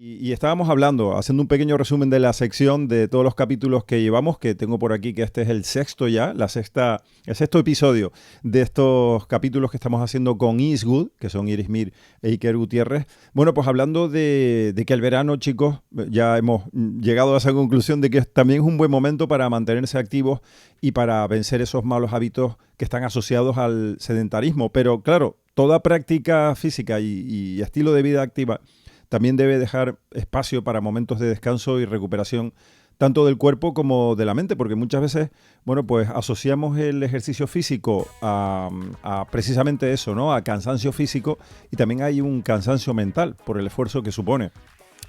Y estábamos hablando, haciendo un pequeño resumen de la sección de todos los capítulos que llevamos, que tengo por aquí, que este es el sexto ya, el sexto episodio de estos capítulos que estamos haciendo con Eastwood, que son Iris Mir e Iker Gutiérrez. Bueno, pues hablando de que el verano, chicos, ya hemos llegado a esa conclusión de que también es un buen momento para mantenerse activos y para vencer esos malos hábitos que están asociados al sedentarismo. Pero claro, toda práctica física y estilo de vida activa también debe dejar espacio para momentos de descanso y recuperación tanto del cuerpo como de la mente, porque muchas veces, bueno, pues asociamos el ejercicio físico a precisamente eso, ¿no? A cansancio físico, y también hay un cansancio mental por el esfuerzo que supone.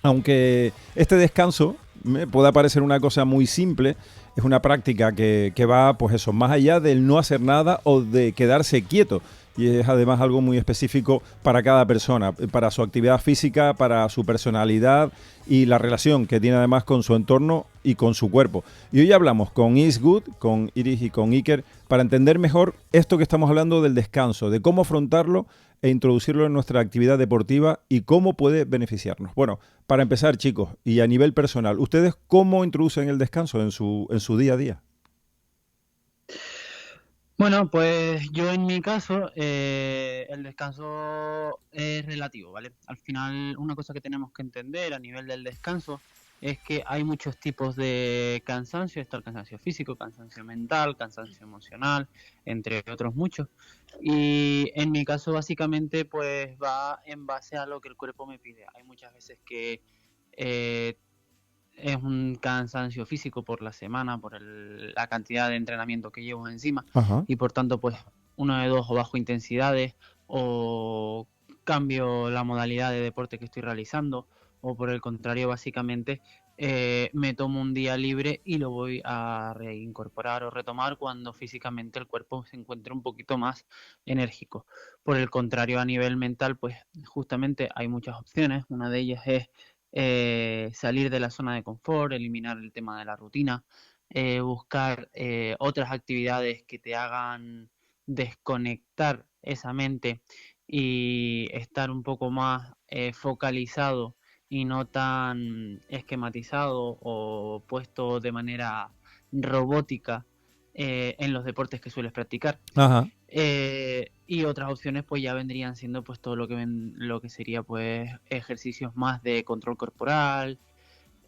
Aunque este descanso me pueda parecer una cosa muy simple, es una práctica que va, pues eso, más allá del no hacer nada o de quedarse quieto. Y es además algo muy específico para cada persona, para su actividad física, para su personalidad y la relación que tiene además con su entorno y con su cuerpo. Y hoy hablamos con Eastwood, con Iris y con Iker, para entender mejor esto que estamos hablando del descanso, de cómo afrontarlo e introducirlo en nuestra actividad deportiva y cómo puede beneficiarnos. Bueno, para empezar, chicos, y a nivel personal, ¿ustedes cómo introducen el descanso en su día a día? Bueno, pues yo en mi caso, el descanso es relativo, ¿vale? Al final, una cosa que tenemos que entender a nivel del descanso es que hay muchos tipos de cansancio. Está el cansancio físico, cansancio mental, cansancio emocional, entre otros muchos. Y en mi caso, básicamente, pues va en base a lo que el cuerpo me pide. Hay muchas veces que eh, es un cansancio físico por la semana, por la cantidad de entrenamiento que llevo encima, Ajá. y por tanto pues uno de dos, o bajo intensidades, o cambio la modalidad de deporte que estoy realizando, o por el contrario básicamente me tomo un día libre y lo voy a reincorporar o retomar cuando físicamente el cuerpo se encuentre un poquito más enérgico. Por el contrario, a nivel mental, pues justamente hay muchas opciones. Una de ellas es salir de la zona de confort, eliminar el tema de la rutina, buscar otras actividades que te hagan desconectar esa mente y estar un poco más focalizado y no tan esquematizado o puesto de manera robótica en los deportes que sueles practicar. Ajá. Y otras opciones pues ya vendrían siendo pues todo lo que sería pues ejercicios más de control corporal,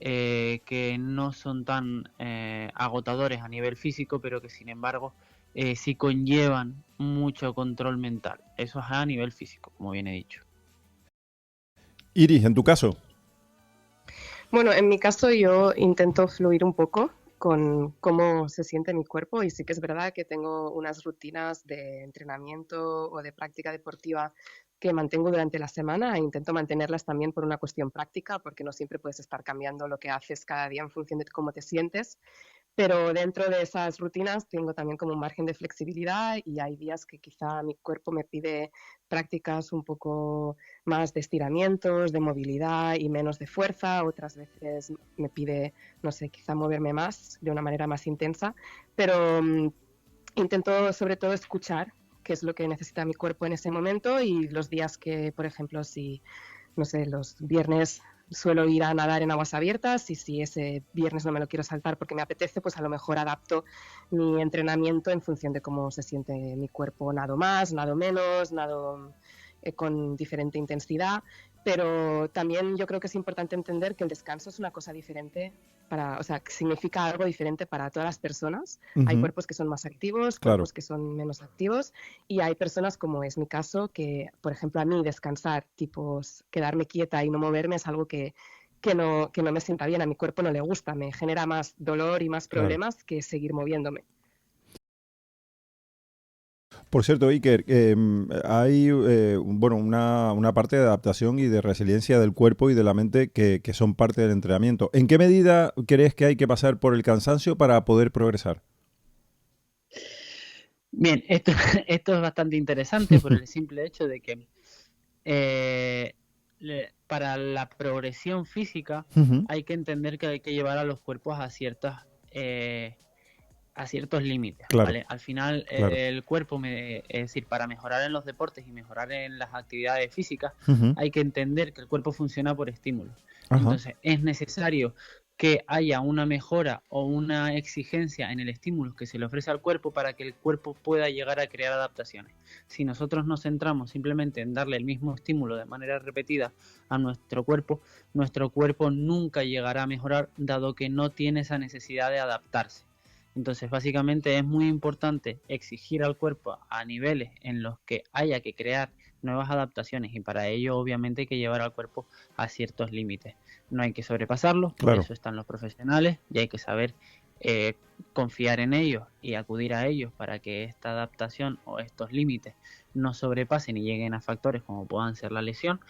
que no son tan agotadores a nivel físico, pero que sin embargo sí conllevan mucho control mental. Eso es a nivel físico, como bien he dicho. Iris, en tu caso. Bueno, en mi caso yo intento fluir un poco con cómo se siente mi cuerpo y sí que es verdad que tengo unas rutinas de entrenamiento o de práctica deportiva que mantengo durante la semana e intento mantenerlas también por una cuestión práctica, porque no siempre puedes estar cambiando lo que haces cada día en función de cómo te sientes. Pero dentro de esas rutinas tengo también como un margen de flexibilidad y hay días que quizá mi cuerpo me pide prácticas un poco más de estiramientos, de movilidad y menos de fuerza. Otras veces me pide, no sé, quizá moverme más de una manera más intensa. Pero intento sobre todo escuchar qué es lo que necesita mi cuerpo en ese momento y los días que, por ejemplo, si no sé, los viernes suelo ir a nadar en aguas abiertas y si ese viernes no me lo quiero saltar porque me apetece, pues a lo mejor adapto mi entrenamiento en función de cómo se siente mi cuerpo. Nado más, nado menos, nado con diferente intensidad, pero también yo creo que es importante entender que el descanso es una cosa diferente para, o sea, que significa algo diferente para todas las personas. Hay Ujú. cuerpos que son más activos, Claro. cuerpos que son menos activos y hay personas como es mi caso que, por ejemplo, a mí descansar, tipo quedarme quieta y no moverme es algo que no me sienta bien, a mi cuerpo no le gusta, me genera más dolor y más Claro. problemas que seguir moviéndome. Por cierto, Iker, hay bueno, una parte de adaptación y de resiliencia del cuerpo y de la mente que son parte del entrenamiento. ¿En qué medida crees que hay que pasar por el cansancio para poder progresar? Bien, esto, esto es bastante interesante por el simple hecho de que eh, para la progresión física Ujú. hay que entender que hay que llevar a los cuerpos a ciertas a ciertos límites, Claro, ¿vale? Al final, claro. el cuerpo, es decir, para mejorar en los deportes y mejorar en las actividades físicas, Ujú. hay que entender que el cuerpo funciona por estímulos. Ajá, Entonces, es necesario que haya una mejora o una exigencia en el estímulo que se le ofrece al cuerpo para que el cuerpo pueda llegar a crear adaptaciones. Si nosotros nos centramos simplemente en darle el mismo estímulo de manera repetida a nuestro cuerpo nunca llegará a mejorar, dado que no tiene esa necesidad de adaptarse. Entonces, básicamente es muy importante exigir al cuerpo a niveles en los que haya que crear nuevas adaptaciones, y para ello obviamente hay que llevar al cuerpo a ciertos límites. No hay que sobrepasarlos, por claro. eso están los profesionales y hay que saber eh, confiar en ellos y acudir a ellos para que esta adaptación o estos límites no sobrepasen y lleguen a factores como puedan ser la lesión,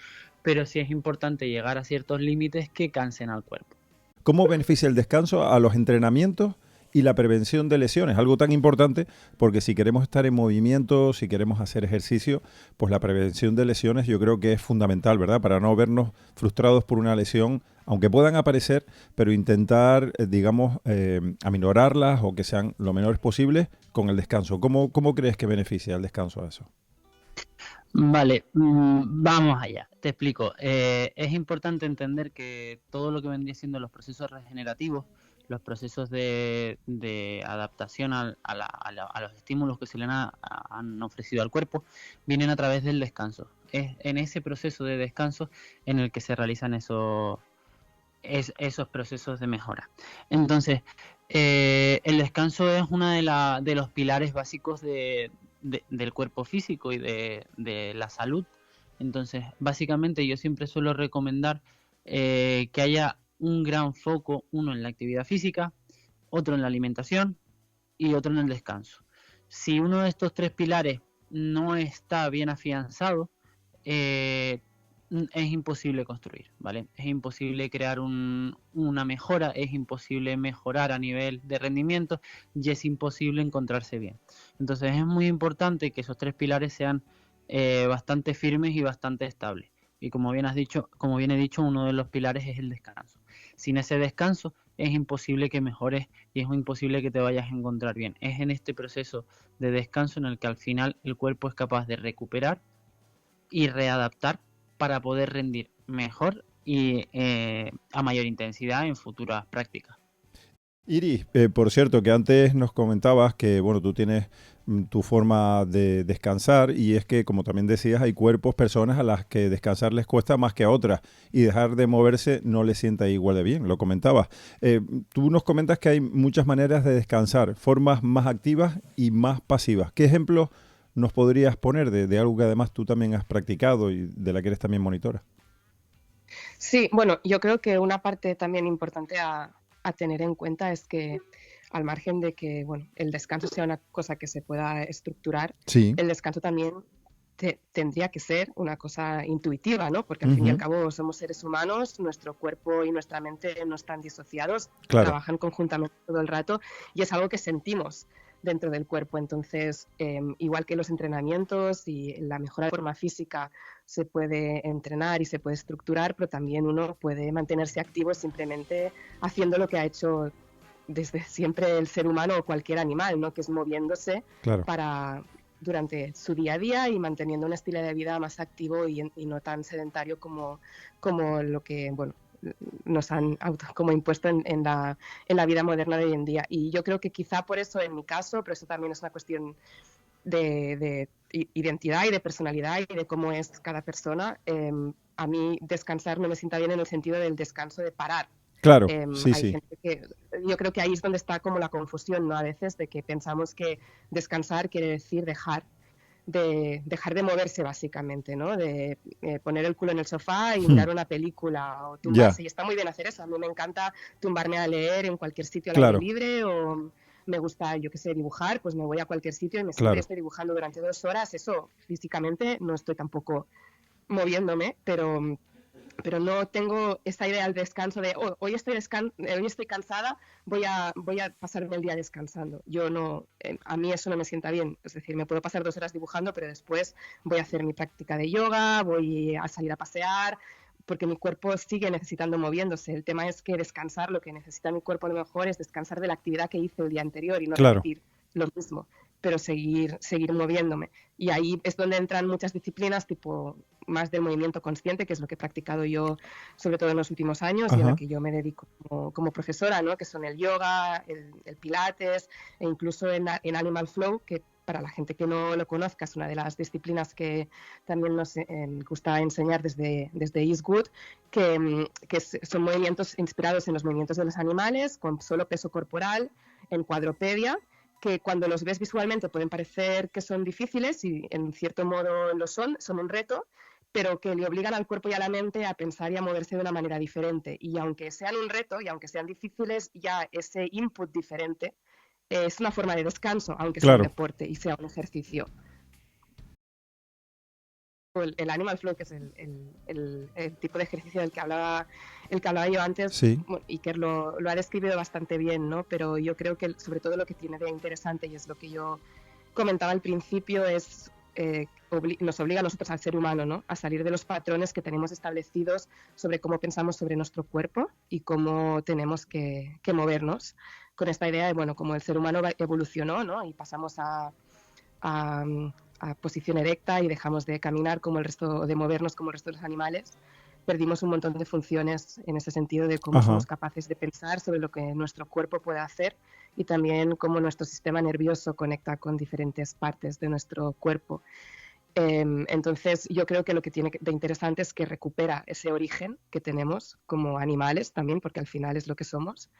pero sí es importante llegar a ciertos límites que cansen al cuerpo. ¿Cómo beneficia el descanso a los entrenamientos y la prevención de lesiones? Algo tan importante porque si queremos estar en movimiento, si queremos hacer ejercicio, pues la prevención de lesiones yo creo que es fundamental, ¿verdad? Para no vernos frustrados por una lesión, aunque puedan aparecer, pero intentar, digamos, aminorarlas o que sean lo menores posibles con el descanso. ¿Cómo crees que beneficia el descanso a eso? Vale, vamos allá, te explico. Es importante entender que todo lo que vendría siendo los procesos regenerativos, los procesos de adaptación a los estímulos que se le han ofrecido al cuerpo, vienen a través del descanso. Es en ese proceso de descanso en el que se realizan esos procesos de mejora. Entonces, el descanso es uno de los pilares básicos del cuerpo físico y de la salud. Entonces, básicamente yo siempre suelo recomendar que haya un gran foco, uno en la actividad física, otro en la alimentación y otro en el descanso. Si uno de estos tres pilares no está bien afianzado, eh, es imposible construir, ¿vale? Es imposible crear una mejora, es imposible mejorar a nivel de rendimiento y es imposible encontrarse bien. Entonces es muy importante que esos tres pilares sean bastante firmes y bastante estables. Y como bien has dicho, como bien he dicho, uno de los pilares es el descanso. Sin ese descanso es imposible que mejores y es imposible que te vayas a encontrar bien. Es en este proceso de descanso en el que al final el cuerpo es capaz de recuperar y readaptar para poder rendir mejor y a mayor intensidad en futuras prácticas. Iris, por cierto, que antes nos comentabas que, bueno, tú tienes tu forma de descansar y es que, como también decías, hay cuerpos, personas a las que descansar les cuesta más que a otras y dejar de moverse no les sienta igual de bien, lo comentabas. Tú nos comentas que hay muchas maneras de descansar, formas más activas y más pasivas. ¿Qué ejemplos nos podrías poner de algo que además tú también has practicado y de la que eres también monitora? Sí, bueno, yo creo que una parte también importante a tener en cuenta es que al margen de que bueno, el descanso sea una cosa que se pueda estructurar, Sí, el descanso también tendría que ser una cosa intuitiva, ¿no? Porque al fin y al ujú, cabo somos seres humanos, nuestro cuerpo y nuestra mente no están disociados, claro, trabajan conjuntamente todo el rato y es algo que sentimos dentro del cuerpo. Entonces, igual que los entrenamientos y la mejora de forma física se puede entrenar y se puede estructurar, pero también uno puede mantenerse activo simplemente haciendo lo que ha hecho desde siempre el ser humano o cualquier animal, ¿no? Que es moviéndose claro. para durante su día a día y manteniendo un estilo de vida más activo y no tan sedentario como lo que bueno, nos han como impuesto en la vida moderna de hoy en día. Y yo creo que quizá por eso en mi caso, pero eso también es una cuestión de identidad y de personalidad y de cómo es cada persona, a mí descansar no me sienta bien en el sentido del descanso de parar. Claro, sí, Hay sí, gente que yo creo que ahí es donde está como la confusión, ¿no? A veces de que pensamos que descansar quiere decir dejar de moverse básicamente, ¿no? De poner el culo en el sofá y hmm, mirar una película o ya, tumbarse. Y está muy bien hacer eso. A mí me encanta tumbarme a leer en cualquier sitio al aire claro, libre o me gusta, yo qué sé, dibujar, pues me voy a cualquier sitio y me siento y claro. estoy dibujando durante 2 horas. Eso físicamente no estoy tampoco moviéndome, pero no tengo esa idea del descanso de hoy estoy cansada, voy a pasarme el día descansando. Yo no, a mí eso no me sienta bien. Es decir, me puedo pasar 2 horas dibujando, pero después voy a hacer mi práctica de yoga, voy a salir a pasear, porque mi cuerpo sigue necesitando moviéndose. El tema es que descansar, lo que necesita mi cuerpo a lo mejor es descansar de la actividad que hice el día anterior y no Claro. repetir lo mismo, pero seguir moviéndome. Y ahí es donde entran muchas disciplinas, tipo más del movimiento consciente, que es lo que he practicado yo, sobre todo en los últimos años, y en la que yo me dedico como profesora, ¿no? Que son el yoga, el pilates, e incluso en Animal Flow, que para la gente que no lo conozca es una de las disciplinas que también nos gusta enseñar desde East Good, que son movimientos inspirados en los movimientos de los animales, con solo peso corporal, en cuadropedia, que cuando los ves visualmente pueden parecer que son difíciles y en cierto modo lo son un reto, pero que le obligan al cuerpo y a la mente a pensar y a moverse de una manera diferente. Y aunque sean un reto y aunque sean difíciles, ya ese input diferente es una forma de descanso, aunque sea un deporte y sea un ejercicio. El Animal Flow, que es el tipo de ejercicio del que hablaba yo antes, sí. Iker lo ha descrito bastante bien, ¿no? Pero yo creo que sobre todo lo que tiene de interesante, y es lo que yo comentaba al principio, es nos obliga a nosotros, al ser humano, ¿no? A salir de los patrones que tenemos establecidos sobre cómo pensamos sobre nuestro cuerpo y cómo tenemos que movernos, con esta idea de, bueno, como el ser humano evolucionó, ¿no? Y pasamos a posición erecta y dejamos de caminar como el resto, de movernos como el resto de los animales, perdimos un montón de funciones en ese sentido de cómo somos capaces de pensar sobre lo que nuestro cuerpo puede hacer y también cómo nuestro sistema nervioso conecta con diferentes partes de nuestro cuerpo. Entonces yo creo que lo que tiene de interesante es que recupera ese origen que tenemos como animales también, porque al final es lo que somos,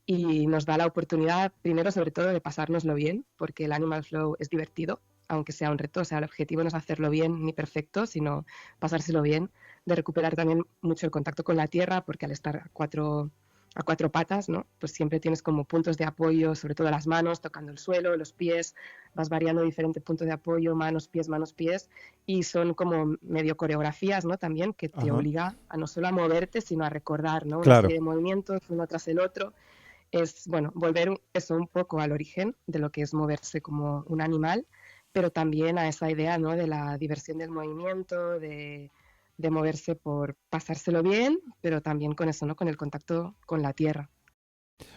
y nos da la oportunidad, primero sobre todo, de pasárnoslo bien, porque el Animal Flow es divertido, aunque sea un reto. O sea, el objetivo no es hacerlo bien ni perfecto, sino pasárselo bien, de recuperar también mucho el contacto con la tierra, porque al estar a cuatro patas, ¿no? Pues siempre tienes como puntos de apoyo, sobre todo las manos, tocando el suelo, los pies, vas variando diferentes puntos de apoyo, manos, pies, y son como medio coreografías, ¿no? También que te obliga a no solo a moverte, sino a recordar, ¿no? Una serie de movimientos, uno tras el otro. Es, bueno, volver eso un poco al origen de lo que es moverse como un animal, pero también a esa idea, ¿no? De la diversión del movimiento, de moverse por pasárselo bien, pero también con eso, ¿no? Con el contacto con la tierra.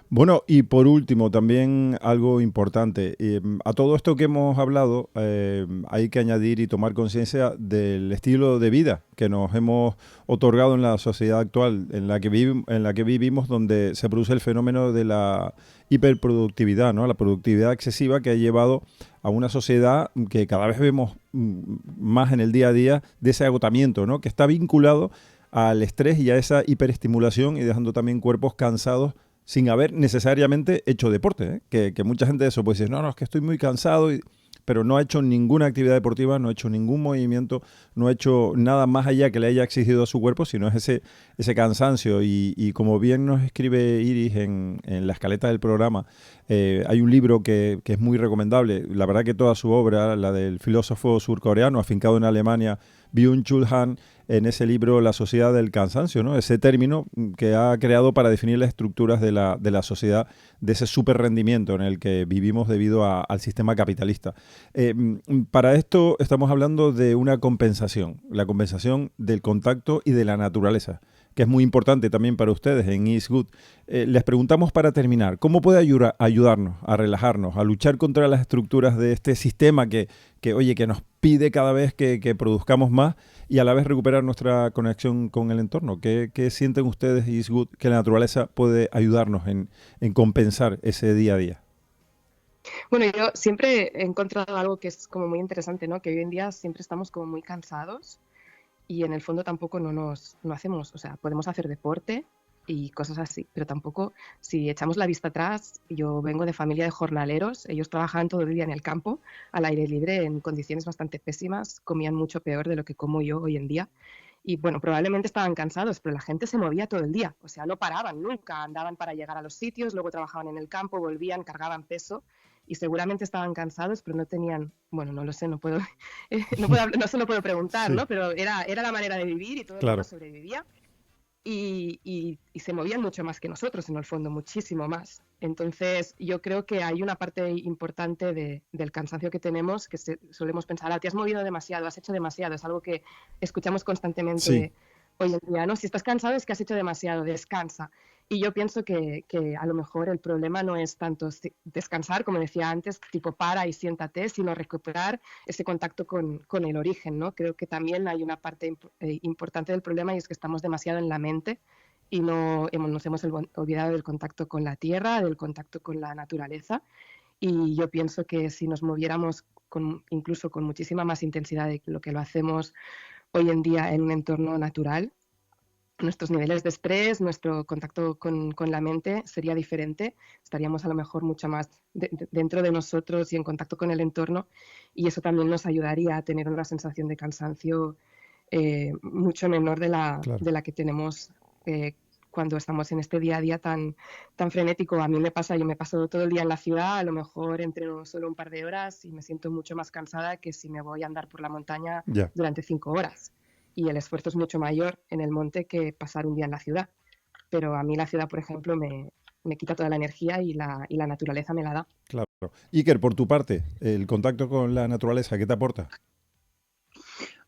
Bueno, y por último, también algo importante. A todo esto que hemos hablado, hay que añadir y tomar conciencia del estilo de vida que nos hemos otorgado en la sociedad actual en la que vivimos, donde se produce el fenómeno de la hiperproductividad, ¿no? La productividad excesiva que ha llevado a una sociedad que cada vez vemos más en el día a día de ese agotamiento, ¿no? Que está vinculado al estrés y a esa hiperestimulación y dejando también cuerpos cansados sin haber necesariamente hecho deporte, ¿eh? Que mucha gente de eso puede decir, no, es que estoy muy cansado, pero no ha hecho ninguna actividad deportiva, no ha hecho ningún movimiento, no ha hecho nada más allá que le haya exigido a su cuerpo, sino es ese cansancio. Y como bien nos escribe Iris en la escaleta del programa, hay un libro que es muy recomendable. La verdad que toda su obra, la del filósofo surcoreano afincado en Alemania, Byung-Chul Han, en ese libro La sociedad del cansancio, ¿no? Ese término que ha creado para definir las estructuras de la sociedad, de ese super rendimiento en el que vivimos debido al sistema capitalista. Para esto estamos hablando de una compensación, la compensación del contacto y de la naturaleza, que es muy importante también para ustedes en East Good. Les preguntamos para terminar, ¿cómo puede ayudarnos a relajarnos, a luchar contra las estructuras de este sistema que nos pide cada vez que produzcamos más y a la vez recuperar nuestra conexión con el entorno? ¿Qué sienten ustedes, East Good, que la naturaleza puede ayudarnos en compensar ese día a día? Bueno, yo siempre he encontrado algo que es como muy interesante, ¿no? Que hoy en día siempre estamos como muy cansados y en el fondo tampoco no hacemos, o sea, podemos hacer deporte y cosas así, pero tampoco, si echamos la vista atrás, yo vengo de familia de jornaleros, ellos trabajaban todo el día en el campo, al aire libre, en condiciones bastante pésimas, comían mucho peor de lo que como yo hoy en día. Y bueno, probablemente estaban cansados, pero la gente se movía todo el día, o sea, no paraban nunca, andaban para llegar a los sitios, luego trabajaban en el campo, volvían, cargaban peso y seguramente estaban cansados, pero no tenían, bueno, no lo sé, no se lo puedo preguntar, sí, ¿no? Pero era la manera de vivir y todo el mundo sobrevivía y se movían mucho más que nosotros, en el fondo, muchísimo más. Entonces, yo creo que hay una parte importante del cansancio que tenemos, que solemos pensar, te has movido demasiado, has hecho demasiado, es algo que escuchamos constantemente hoy en día, ¿no? Si estás cansado es que has hecho demasiado, descansa. Y yo pienso que a lo mejor el problema no es tanto descansar, como decía antes, tipo para y siéntate, sino recuperar ese contacto con el origen, ¿no? Creo que también hay una parte importante del problema y es que estamos demasiado en la mente y nos hemos olvidado del contacto con la tierra, del contacto con la naturaleza. Y yo pienso que si nos moviéramos incluso con muchísima más intensidad de lo que lo hacemos hoy en día en un entorno natural, nuestros niveles de estrés, nuestro contacto con la mente sería diferente, estaríamos a lo mejor mucho más dentro de nosotros y en contacto con el entorno, y eso también nos ayudaría a tener una sensación de cansancio mucho menor Claro. de la que tenemos cuando estamos en este día a día tan frenético. A mí me pasa, yo me paso todo el día en la ciudad, a lo mejor entreno solo un par de horas y me siento mucho más cansada que si me voy a andar por la montaña Ya. durante 5 horas. Y el esfuerzo es mucho mayor en el monte que pasar un día en la ciudad. Pero a mí la ciudad, por ejemplo, me quita toda la energía y la naturaleza me la da. Claro. Iker, por tu parte, el contacto con la naturaleza, ¿qué te aporta?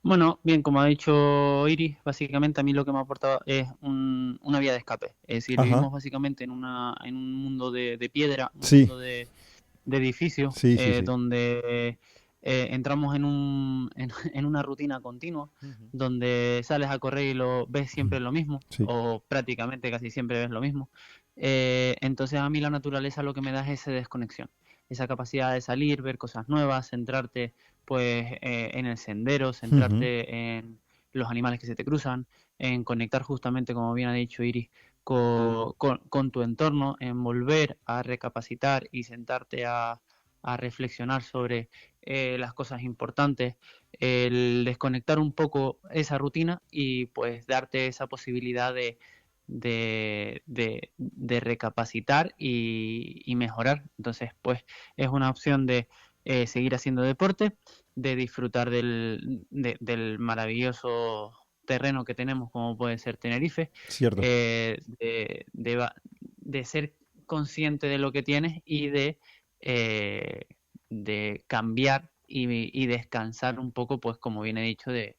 Bueno, bien, como ha dicho Iris, básicamente a mí lo que me ha aportado es una vía de escape. Es decir, Ajá. vivimos básicamente en un mundo de piedra, un Sí, mundo de edificios, sí, sí, sí. donde entramos en una rutina continua, Ujú. donde sales a correr y lo ves siempre lo mismo, Sí, o prácticamente casi siempre ves lo mismo. Entonces a mí la naturaleza lo que me da es esa desconexión, esa capacidad de salir, ver cosas nuevas, centrarte pues en el sendero, ujú, centrarte en los animales que se te cruzan, en conectar justamente, como bien ha dicho Iris, con tu entorno, en volver a recapacitar y sentarte a reflexionar sobre las cosas importantes, el desconectar un poco esa rutina y pues darte esa posibilidad de recapacitar y mejorar. Entonces, pues es una opción de seguir haciendo deporte, de disfrutar del maravilloso terreno que tenemos, como puede ser Tenerife, cierto. eh, de, de, va- de ser consciente de lo que tienes y eh, de cambiar y descansar un poco, pues como bien he dicho, de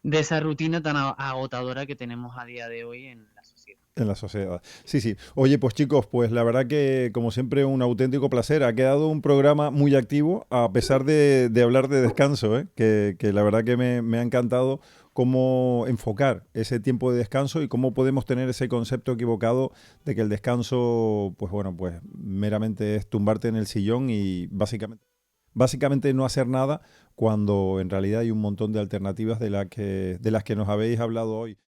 esa rutina tan agotadora que tenemos a día de hoy en la sociedad. En la sociedad. Sí, sí. Oye, pues chicos, pues la verdad que como siempre un auténtico placer. Ha quedado un programa muy activo a pesar de hablar de descanso, ¿eh? Que la verdad que me ha encantado cómo enfocar ese tiempo de descanso y cómo podemos tener ese concepto equivocado de que el descanso, pues bueno, pues meramente es tumbarte en el sillón y básicamente no hacer nada cuando en realidad hay un montón de alternativas de las que nos habéis hablado hoy.